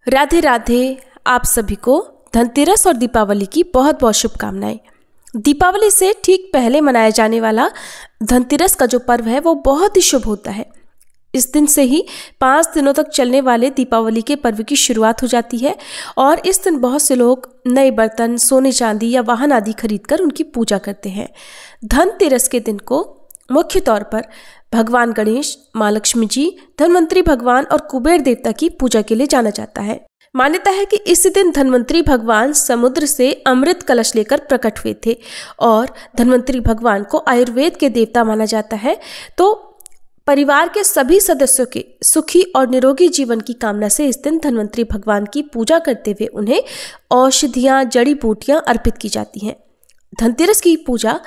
राधे राधे। आप सभी को धनतेरस और दीपावली की बहुत बहुत शुभकामनाएं। दीपावली से ठीक पहले मनाया जाने वाला धनतेरस का जो पर्व है वो बहुत ही शुभ होता है। इस दिन से ही 5 दिनों तक चलने वाले दीपावली के पर्व की शुरुआत हो जाती है और इस दिन बहुत से लोग नए बर्तन, सोने चांदी या वाहन आदि खरीदकर उनकी पूजा करते हैं। धनतेरस के दिन को मुख्य तौर पर भगवान गणेश, माँ लक्ष्मी जी, धनवंतरी भगवान और कुबेर देवता की पूजा के लिए जाना जाता है। मान्यता है कि इस दिन धनवंतरी भगवान समुद्र से अमृत कलश लेकर प्रकट हुए थे और धनवंतरी भगवान को आयुर्वेद के देवता माना जाता है। तो परिवार के सभी सदस्यों के सुखी और निरोगी जीवन की कामना से इस दिन धनवंतरी भगवान की पूजा करते हुए उन्हें औषधियाँ, जड़ी बूटियाँ अर्पित की जाती हैं। धनतेरस की पूजा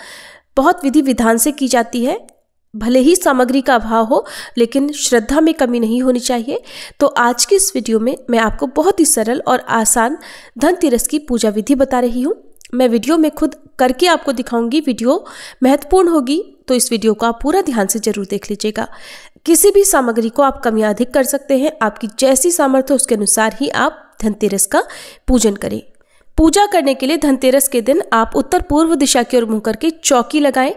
बहुत विधि विधान से की जाती है। भले ही सामग्री का अभाव हो, लेकिन श्रद्धा में कमी नहीं होनी चाहिए। तो आज की इस वीडियो में मैं आपको बहुत ही सरल और आसान धनतेरस की पूजा विधि बता रही हूँ। मैं वीडियो में खुद करके आपको दिखाऊंगी। वीडियो महत्वपूर्ण होगी तो इस वीडियो को आप पूरा ध्यान से जरूर देख लीजिएगा। किसी भी सामग्री को आप कम या अधिक कर सकते हैं। आपकी जैसी सामर्थ्य उसके अनुसार ही आप धनतेरस का पूजन करें। पूजा करने के लिए धनतेरस के दिन आप उत्तर पूर्व दिशा की ओर मुंह करके चौकी लगाएं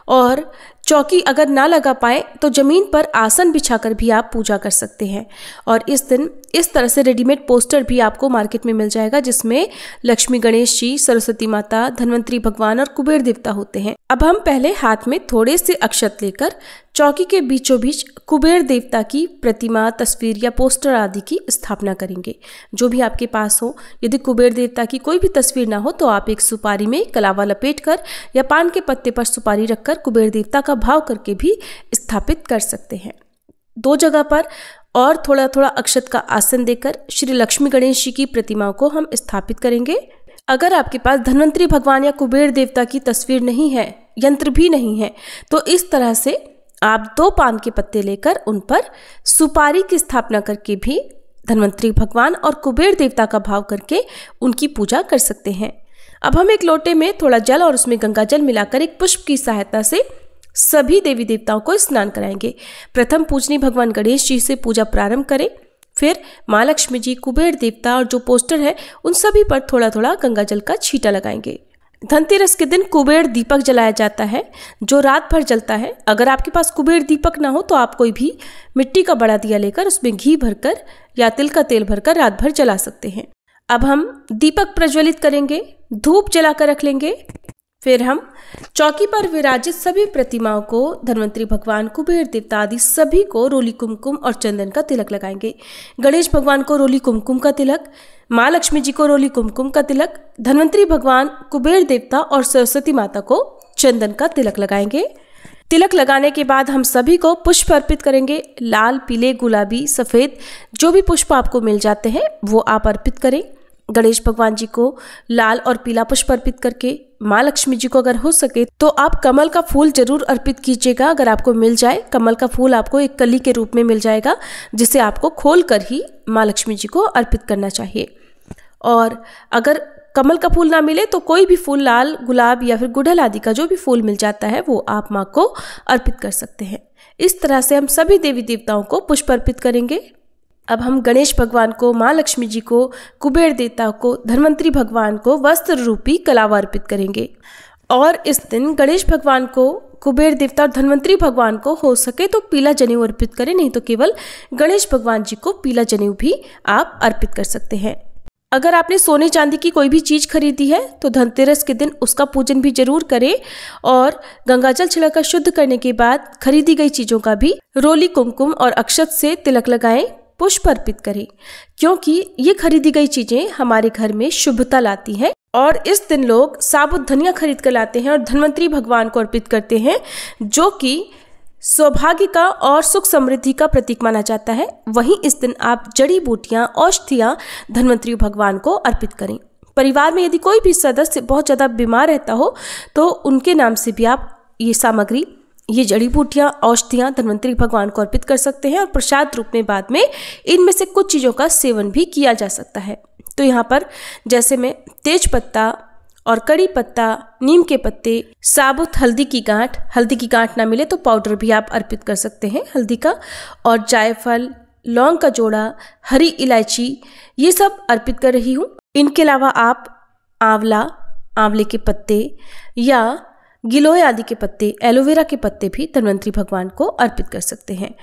और चौकी अगर ना लगा पाए तो जमीन पर आसन बिछाकर भी आप पूजा कर सकते हैं। और इस दिन इस तरह से रेडीमेड पोस्टर भी आपको मार्केट में मिल जाएगा जिसमें लक्ष्मी गणेश जी, सरस्वती माता, धनवंतरी भगवान और कुबेर देवता होते हैं। अब हम पहले हाथ में थोड़े से अक्षत लेकर चौकी के बीचों बीच कुबेर देवता की प्रतिमा, तस्वीर या पोस्टर आदि की स्थापना करेंगे, जो भी आपके पास हो। यदि कुबेर देवता की कोई भी तस्वीर ना हो तो आप एक सुपारी में कलावा लपेटकर या पान के पत्ते पर सुपारी रखकर कुबेर देवता का भाव करके भी स्थापित कर सकते हैं। 2 जगह पर और थोड़ा थोड़ा अक्षत का आसन देकर श्री लक्ष्मी गणेश जी की प्रतिमाओं को हम स्थापित करेंगे। अगर आपके पास धनवंतरी भगवान या कुबेर देवता की तस्वीर नहीं है, यंत्र भी नहीं है, तो इस तरह से आप 2 पान के पत्ते लेकर उन पर सुपारी की स्थापना करके भी धनवंतरी भगवान और कुबेर देवता का भाव करके उनकी पूजा कर सकते हैं। अब हम एक लोटे में थोड़ा जल और उसमें गंगा जल मिलाकर एक पुष्प की सहायता से सभी देवी देवताओं को स्नान कराएंगे। प्रथम पूजनीय भगवान गणेश जी से पूजा प्रारंभ करें, फिर माँ लक्ष्मी जी, कुबेर देवता और जो पोस्टर है उन सभी पर थोड़ा थोड़ा गंगा जल का छींटा लगाएंगे। धनतेरस के दिन कुबेर दीपक जलाया जाता है जो रात भर जलता है। अगर आपके पास कुबेर दीपक ना हो तो आप कोई भी मिट्टी का बड़ा दिया लेकर उसमें घी भरकर या तिल का तेल भरकर रात भर जला सकते हैं। अब हम दीपक प्रज्वलित करेंगे, धूप जलाकर रख लेंगे। फिर हम चौकी पर विराजित सभी प्रतिमाओं को, धनवंतरी भगवान, कुबेर देवता आदि सभी को रोली कुमकुम और चंदन का तिलक लगाएंगे। गणेश भगवान को रोली कुमकुम का तिलक, माँ लक्ष्मी जी को रोली कुमकुम का तिलक, धनवंतरी भगवान, कुबेर देवता और सरस्वती माता को चंदन का तिलक लगाएंगे। तिलक लगाने के बाद हम सभी को पुष्प अर्पित करेंगे। लाल, पीले, गुलाबी, सफ़ेद जो भी पुष्प आपको मिल जाते हैं वो आप अर्पित करें। गणेश भगवान जी को लाल और पीला पुष्प अर्पित करके, माँ लक्ष्मी जी को अगर हो सके तो आप कमल का फूल जरूर अर्पित कीजिएगा। अगर आपको मिल जाए, कमल का फूल आपको एक कली के रूप में मिल जाएगा जिसे आपको खोल कर ही माँ लक्ष्मी जी को अर्पित करना चाहिए। और अगर कमल का फूल ना मिले तो कोई भी फूल, लाल, गुलाब या फिर गुड़हल आदि का जो भी फूल मिल जाता है वो आप माँ को अर्पित कर सकते हैं। इस तरह से हम सभी देवी देवताओं को पुष्प अर्पित करेंगे। अब हम गणेश भगवान को, माँ लक्ष्मी जी को, कुबेर देवता को, धनवंतरी भगवान को वस्त्र रूपी कलावा अर्पित करेंगे। और इस दिन गणेश भगवान को, कुबेर देवता और धनवंतरी भगवान को हो सके तो पीला जनेऊ अर्पित करें, नहीं तो केवल गणेश भगवान जी को पीला जनेऊ भी आप अर्पित कर सकते हैं। अगर आपने सोने चांदी की कोई भी चीज़ खरीदी है तो धनतेरस के दिन उसका पूजन भी जरूर करें और गंगाजल छिड़कर शुद्ध करने के बाद खरीदी गई चीज़ों का भी रोली कुमकुम और अक्षत से तिलक लगाएं, पुष्प अर्पित करें, क्योंकि ये खरीदी गई चीजें हमारे घर में शुभता लाती हैं। और इस दिन लोग साबुत धनिया खरीद कर लाते हैं और धनवंतरी भगवान को अर्पित करते हैं, जो कि सौभाग्य का और सुख समृद्धि का प्रतीक माना जाता है। वहीं इस दिन आप जड़ी बूटियां, औषधियां धनवंतरी भगवान को अर्पित करें। परिवार में यदि कोई भी सदस्य बहुत ज़्यादा बीमार रहता हो तो उनके नाम से भी आप ये सामग्री, ये जड़ी बूटियाँ, औषधियाँ धनवंतरी भगवान को अर्पित कर सकते हैं और प्रसाद रूप में बाद में इनमें से कुछ चीज़ों का सेवन भी किया जा सकता है। तो यहाँ पर जैसे मैं तेज पत्ता और कड़ी पत्ता, नीम के पत्ते, साबुत हल्दी की गांठ ना मिले तो पाउडर भी आप अर्पित कर सकते हैं हल्दी का, और जायफल, लौंग का जोड़ा, हरी इलायची, ये सब अर्पित कर रही हूँ। इनके अलावा आप आंवला, आंवले के पत्ते या गिलोय आदि के पत्ते, एलोवेरा के पत्ते भी धन्वंतरी भगवान को अर्पित कर सकते हैं।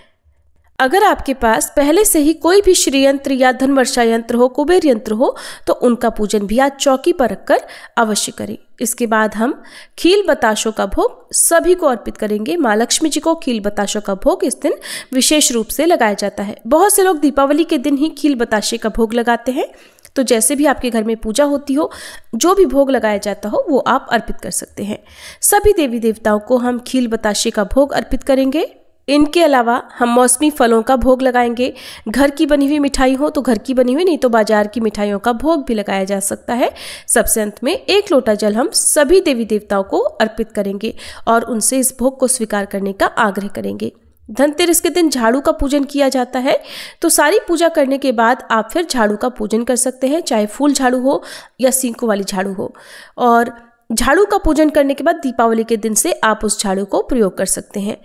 अगर आपके पास पहले से ही कोई भी श्री यंत्र या धनवर्षा यंत्र हो, कुबेर यंत्र हो, तो उनका पूजन भी आज चौकी पर रखकर अवश्य करें। इसके बाद हम खील बताशों का भोग सभी को अर्पित करेंगे। माँ लक्ष्मी जी को खील बताशों का भोग इस दिन विशेष रूप से लगाया जाता है। बहुत से लोग दीपावली के दिन ही खील बताशे का भोग लगाते हैं, तो जैसे भी आपके घर में पूजा होती हो, जो भी भोग लगाया जाता हो वो आप अर्पित कर सकते हैं। सभी देवी देवताओं को हम खील बताशे का भोग अर्पित करेंगे। इनके अलावा हम मौसमी फलों का भोग लगाएंगे। घर की बनी हुई मिठाई हो तो घर की बनी हुई, नहीं तो बाजार की मिठाइयों का भोग भी लगाया जा सकता है। सबसे अंत में 1 लोटा जल हम सभी देवी देवताओं को अर्पित करेंगे और उनसे इस भोग को स्वीकार करने का आग्रह करेंगे। धनतेरस के दिन झाड़ू का पूजन किया जाता है, तो सारी पूजा करने के बाद आप फिर झाड़ू का पूजन कर सकते हैं, चाहे फूल झाड़ू हो या सींकों वाली झाड़ू हो। और झाड़ू का पूजन करने के बाद दीपावली के दिन से आप उस झाड़ू को प्रयोग कर सकते हैं।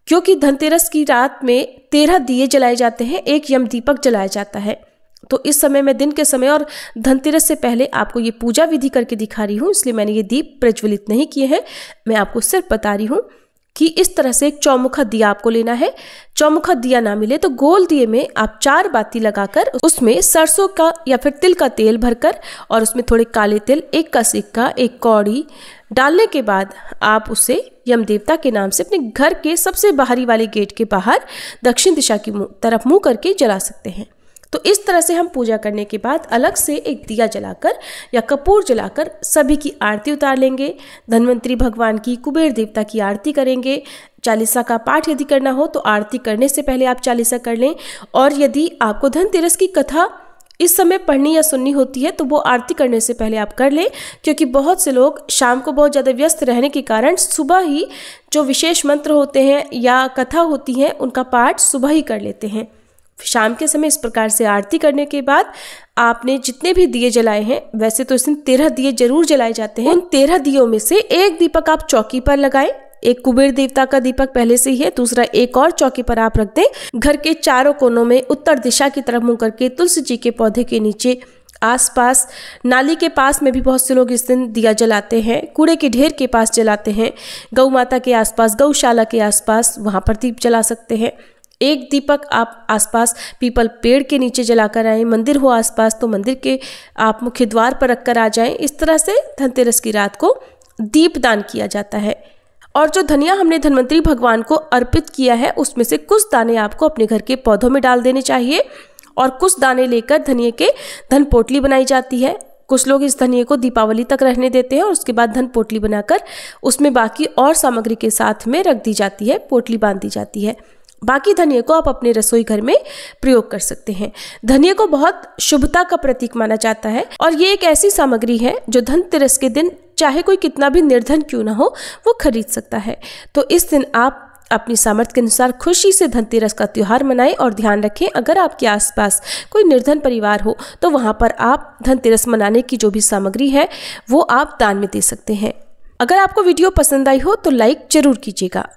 क्योंकि धनतेरस की रात में 13 दिए जलाए जाते हैं, 1 यम दीपक जलाया जाता है, तो इस समय मैं दिन के समय और धनतेरस से पहले आपको ये पूजा विधि करके दिखा रही हूँ, इसलिए मैंने ये दीप प्रज्वलित नहीं किए हैं। मैं आपको सिर्फ बता रही हूँ कि इस तरह से एक चौमुखा दिया आपको लेना है। चौमुखा दिया ना मिले तो गोल दिए में आप 4 बाती लगाकर उसमें सरसों का या फिर तिल का तेल भरकर और उसमें थोड़े काले तिल, 1 का सिक्का, 1 कौड़ी डालने के बाद आप उसे यम देवता के नाम से अपने घर के सबसे बाहरी वाले गेट के बाहर दक्षिण दिशा की तरफ मुंह करके जला सकते हैं। तो इस तरह से हम पूजा करने के बाद अलग से एक दिया जलाकर या कपूर जलाकर सभी की आरती उतार लेंगे। धन्वंतरी भगवान की, कुबेर देवता की आरती करेंगे। चालीसा का पाठ यदि करना हो तो आरती करने से पहले आप चालीसा कर लें। और यदि आपको धनतेरस की कथा इस समय पढ़नी या सुननी होती है तो वो आरती करने से पहले आप कर लें, क्योंकि बहुत से लोग शाम को बहुत ज़्यादा व्यस्त रहने के कारण सुबह ही जो विशेष मंत्र होते हैं या कथा होती है उनका पाठ सुबह ही कर लेते हैं। शाम के समय इस प्रकार से आरती करने के बाद आपने जितने भी दिए जलाए हैं, वैसे तो इस दिन 13 दिए जरूर जलाए जाते हैं, उन 13 दियों में से 1 दीपक आप चौकी पर लगाएं। एक कुबेर देवता का दीपक पहले से ही है, दूसरा एक और चौकी पर आप रख दें। घर के चारों कोनों में उत्तर दिशा की तरफ मुंह करके तुलसी जी के पौधे के नीचे, आसपास, नाली के पास में भी बहुत से लोग इस दिन दिया जलाते हैं, कूड़े के ढेर के पास जलाते हैं, गौ माता के आसपास, गौशाला के आसपास, वहां पर दीप जला सकते हैं। 1 दीपक आप आसपास पीपल पेड़ के नीचे जलाकर आएँ। मंदिर हो आसपास तो मंदिर के आप मुख्य द्वार पर रखकर आ जाएं। इस तरह से धनतेरस की रात को दीपदान किया जाता है। और जो धनिया हमने धन्वंतरी भगवान को अर्पित किया है उसमें से कुछ दाने आपको अपने घर के पौधों में डाल देने चाहिए और कुछ दाने लेकर धनिये के धन पोटली बनाई जाती है। कुछ लोग इस धनिये को दीपावली तक रहने देते हैं और उसके बाद धन पोटली बनाकर उसमें बाकी और सामग्री के साथ में रख दी जाती है, पोटली बांध दी जाती है। बाकी धनिये को आप अपने रसोई घर में प्रयोग कर सकते हैं। धनिये को बहुत शुभता का प्रतीक माना जाता है और ये एक ऐसी सामग्री है जो धनतेरस के दिन चाहे कोई कितना भी निर्धन क्यों ना हो वो खरीद सकता है। तो इस दिन आप अपनी सामर्थ्य के अनुसार खुशी से धनतेरस का त्योहार मनाएं और ध्यान रखें, अगर आपके आसपास कोई निर्धन परिवार हो तो वहां पर आप धनतेरस मनाने की जो भी सामग्री है वो आप दान में दे सकते हैं। अगर आपको वीडियो पसंद आई हो तो लाइक जरूर कीजिएगा।